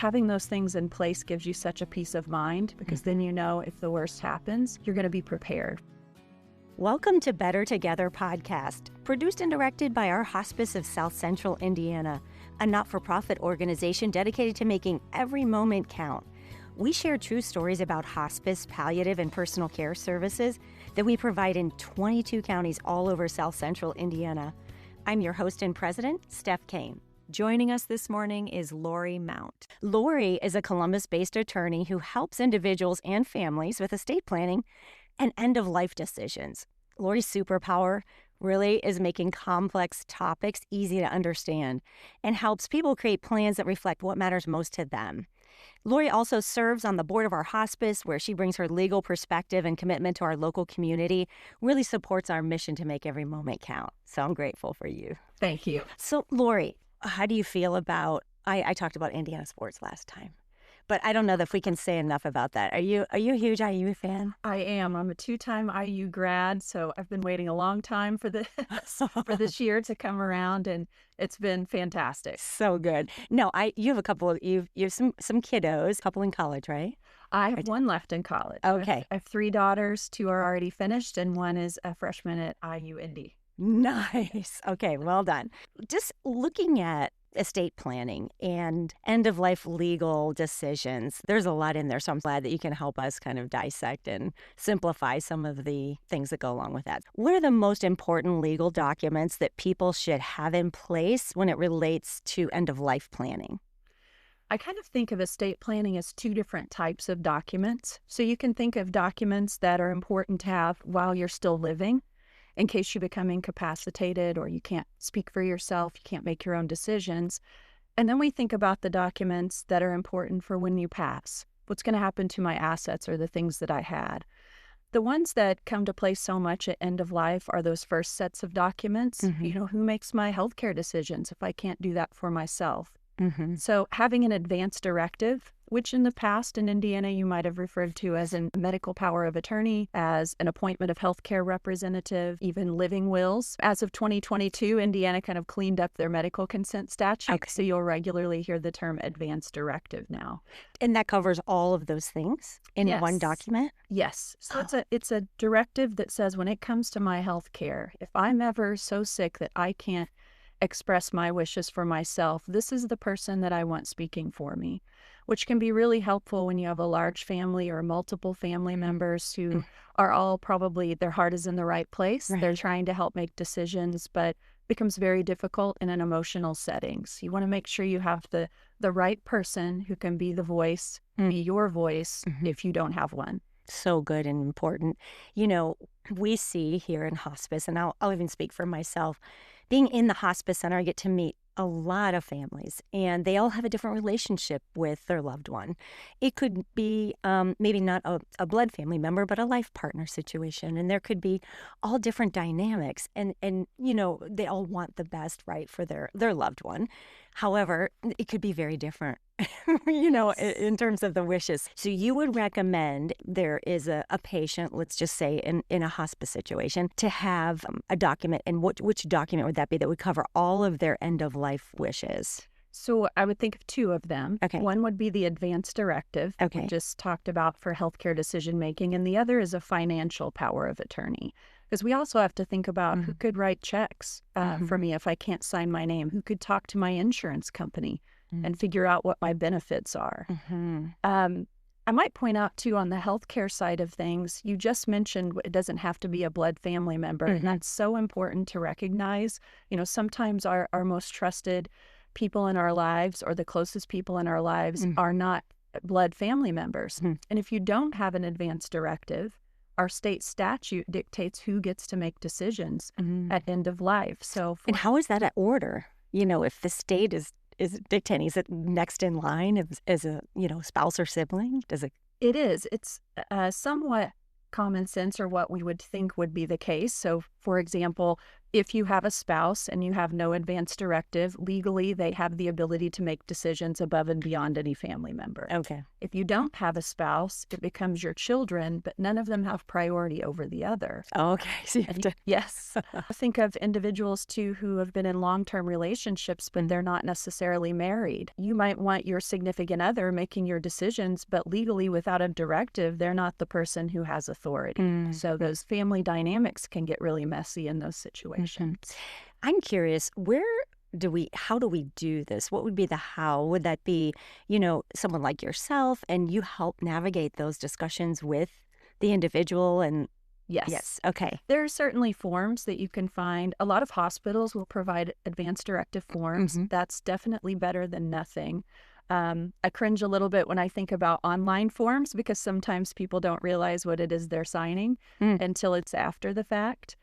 having those things in place gives you such a peace of mind because then you know if the worst happens, you're going to be prepared. Welcome to Better Together podcast, produced and directed by Our Hospice of South Central Indiana, a not-for-profit organization dedicated to making every moment count. We share true stories about hospice, palliative, and personal care services that we provide in 22 counties all over South Central Indiana. I'm your host and president, Steph Cain. Joining us this morning is Lorie Mount. Lorie is a Columbus-based attorney who helps individuals and families with estate planning and end-of-life decisions. Lorie's superpower really is making complex topics easy to understand and helps people create plans that reflect what matters most to them. Lorie also serves on the board of Our Hospice, where she brings her legal perspective and commitment to our local community, really supports our mission to make every moment count. So I'm grateful for you. Thank you. So Lorie, how do you feel about, I talked about Indiana sports last time, but I don't know if we can say enough about that. Are you a huge IU fan? I am. I'm a two-time IU grad, so I've been waiting a long time for this for this year to come around, and it's been fantastic. So good. No, you have a couple of you have some kiddos, a couple in college, right? I have one left in college. Okay. I have 3 daughters. 2 are already finished, and one is a freshman at IU Indy. Nice. Okay, well done. Just looking at estate planning and end-of-life legal decisions, there's a lot in there, so I'm glad that you can help us kind of dissect and simplify some of the things that go along with that. What are the most important legal documents that people should have in place when it relates to end-of-life planning? I kind of think of estate planning as 2 different types of documents. So you can think of documents that are important to have while you're still living, in case you become incapacitated or you can't speak for yourself, you can't make your own decisions. And then we think about the documents that are important for when you pass. What's going to happen to my assets or the things that I had? The ones that come to play so much at end of life are those first sets of documents. Mm-hmm. You know, who makes my healthcare decisions if I can't do that for myself? Mm-hmm. So having an advance directive, which in the past in Indiana you might have referred to as a medical power of attorney, as an appointment of healthcare representative, even living wills. As of 2022, Indiana kind of cleaned up their medical consent statute. Okay. So you'll regularly hear the term advance directive now. And that covers all of those things in Yes. one document? Yes. So it's a directive that says when it comes to my healthcare, if I'm ever so sick that I can't express my wishes for myself, this is the person that I want speaking for me, which can be really helpful when you have a large family or multiple family members who are all probably, their heart is in the right place. Right. They're trying to help make decisions, but it becomes very difficult in an emotional setting. So you want to make sure you have the right person who can be the voice, be your voice if you don't have one. So good and important. You know, we see here in hospice, and I'll even speak for myself, being in the hospice center, I get to meet a lot of families, and they all have a different relationship with their loved one. It could be maybe not a blood family member, but a life partner situation, and there could be all different dynamics, and you know, they all want the best, right, for their loved one. However, it could be very different, you know, in terms of the wishes. So you would recommend there is a patient, let's just say in a hospice situation, to have a document, and which document would that be that would cover all of their end-of-life wishes? So I would think of 2 of them. Okay. One would be the advance directive, Okay. we just talked about for healthcare decision making, and the other is a financial power of attorney. Because we also have to think about who could write checks for me if I can't sign my name, who could talk to my insurance company and figure out what my benefits are. I might point out, too, on the healthcare side of things, you just mentioned it doesn't have to be a blood family member, and that's so important to recognize. You know, sometimes our most trusted people in our lives or the closest people in our lives are not blood family members. And if you don't have an advance directive, our state statute dictates who gets to make decisions at end of life. So, and how is that at order? You know, if the state is dictating, is it next in line as a, you know, spouse or sibling? Does it? It is. It's somewhat common sense, or what we would think would be the case. So, for example, If you have a spouse and you have no advance directive, legally they have the ability to make decisions above and beyond any family member. Okay. If you don't have a spouse, it becomes your children, but none of them have priority over the other. Oh, okay. So you have to... Yes. Think of individuals too who have been in long-term relationships, but they're not necessarily married. You might want your significant other making your decisions, but legally without a directive, they're not the person who has authority. So those family dynamics can get really messy in those situations. I'm curious, how do we do this? What would be the how? Would that be, someone like yourself and you help navigate those discussions with the individual? And Yes. Okay. There are certainly forms that you can find. A lot of hospitals will provide advance directive forms. That's definitely better than nothing. I cringe a little bit when I think about online forms because sometimes people don't realize what it is they're signing until it's after the fact.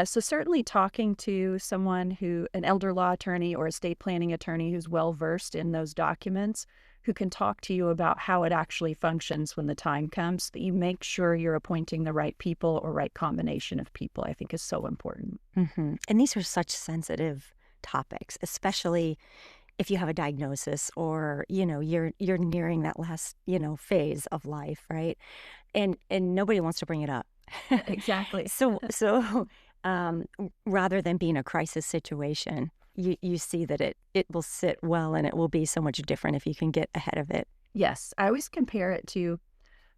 So certainly talking to someone an elder law attorney or estate planning attorney who's well-versed in those documents, who can talk to you about how it actually functions when the time comes, that you make sure you're appointing the right people or right combination of people, I think is so important. And these are such sensitive topics, especially if you have a diagnosis or, you're nearing that last, phase of life, right? And nobody wants to bring it up. Exactly. So rather than being a crisis situation, you see that it will sit well and it will be so much different if you can get ahead of it. Yes. I always compare it to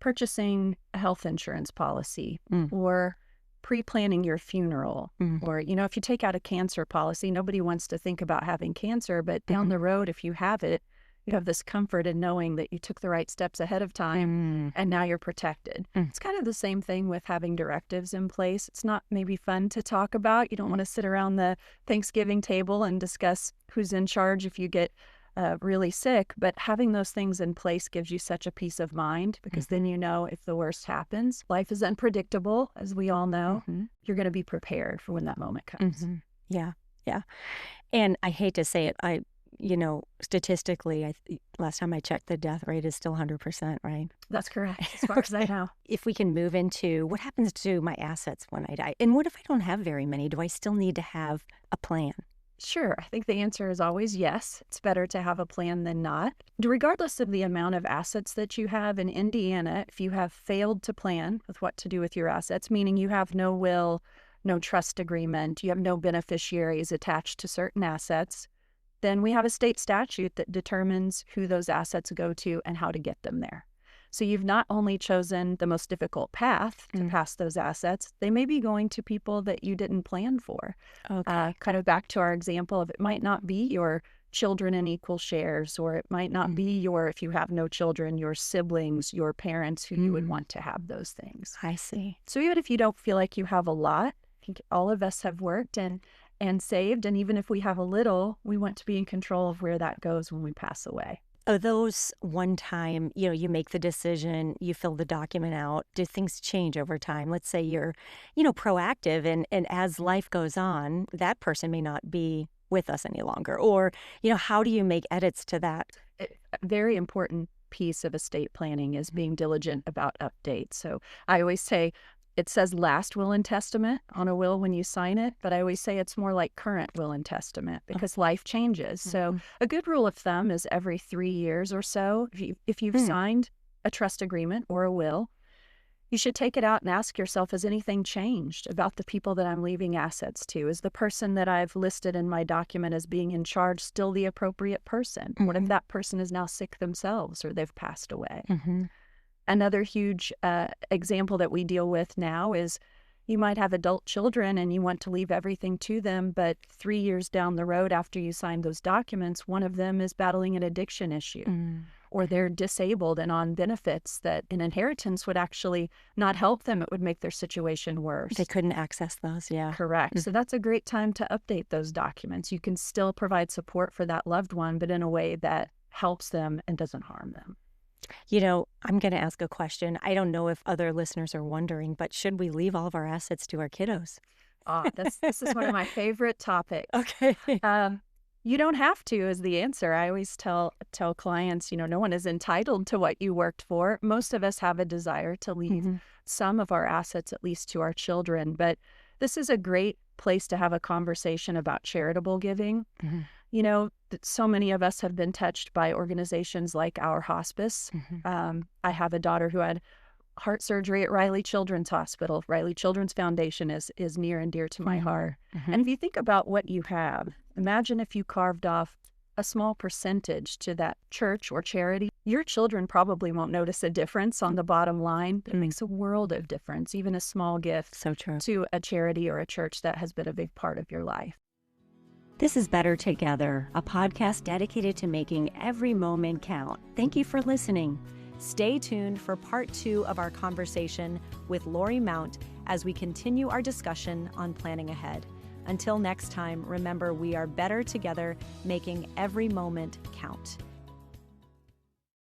purchasing a health insurance policy or pre-planning your funeral. Or, if you take out a cancer policy, nobody wants to think about having cancer, but down the road, if you have it, you have this comfort in knowing that you took the right steps ahead of time and now you're protected. It's kind of the same thing with having directives in place. It's not maybe fun to talk about. You don't want to sit around the Thanksgiving table and discuss who's in charge if you get really sick, but having those things in place gives you such a peace of mind because then if the worst happens. Life is unpredictable, as we all know. You're going to be prepared for when that moment comes. Yeah. And I hate to say it, statistically, last time I checked, the death rate is still 100%, right? That's correct, as far as I know. If we can move into what happens to my assets when I die, and what if I don't have very many? Do I still need to have a plan? Sure. I think the answer is always yes. It's better to have a plan than not. Regardless of the amount of assets that you have in Indiana, if you have failed to plan with what to do with your assets, meaning you have no will, no trust agreement, you have no beneficiaries attached to certain assets, then we have a state statute that determines who those assets go to and how to get them there. So you've not only chosen the most difficult path to pass those assets, they may be going to people that you didn't plan for. Okay. Kind of back to our example of it might not be your children in equal shares, or it might not be if you have no children, your siblings, your parents who you would want to have those things. I see. So even if you don't feel like you have a lot, I think all of us have worked and saved. And even if we have a little, we want to be in control of where that goes when we pass away. Are those one time, you make the decision, you fill the document out, do things change over time? Let's say you're, proactive and as life goes on, that person may not be with us any longer. Or, how do you make edits to that? A very important piece of estate planning is being diligent about updates. So I always say, it says last will and testament on a will when you sign it, but I always say it's more like current will and testament because life changes. So a good rule of thumb is every 3 years or so, if you've signed a trust agreement or a will, you should take it out and ask yourself, has anything changed about the people that I'm leaving assets to? Is the person that I've listed in my document as being in charge still the appropriate person? What if that person is now sick themselves or they've passed away? Another huge example that we deal with now is you might have adult children and you want to leave everything to them, but 3 years down the road after you sign those documents, one of them is battling an addiction issue or they're disabled and on benefits that an inheritance would actually not help them. It would make their situation worse. They couldn't access those, yeah. Correct. So that's a great time to update those documents. You can still provide support for that loved one, but in a way that helps them and doesn't harm them. I'm going to ask a question. I don't know if other listeners are wondering, but should we leave all of our assets to our kiddos? This is one of my favorite topics. Okay. You don't have to is the answer. I always tell clients, no one is entitled to what you worked for. Most of us have a desire to leave some of our assets at least to our children, but this is a great place to have a conversation about charitable giving. You know, so many of us have been touched by organizations like Our Hospice. I have a daughter who had heart surgery at Riley Children's Hospital. Riley Children's Foundation is near and dear to my heart. And if you think about what you have, imagine if you carved off a small percentage to that church or charity. Your children probably won't notice a difference on the bottom line. It makes a world of difference, even a small gift to a charity or a church that has been a big part of your life. This is Better Together, a podcast dedicated to making every moment count. Thank you for listening. Stay tuned for part 2 of our conversation with Lorie Mount as we continue our discussion on planning ahead. Until next time, remember, we are better together, making every moment count.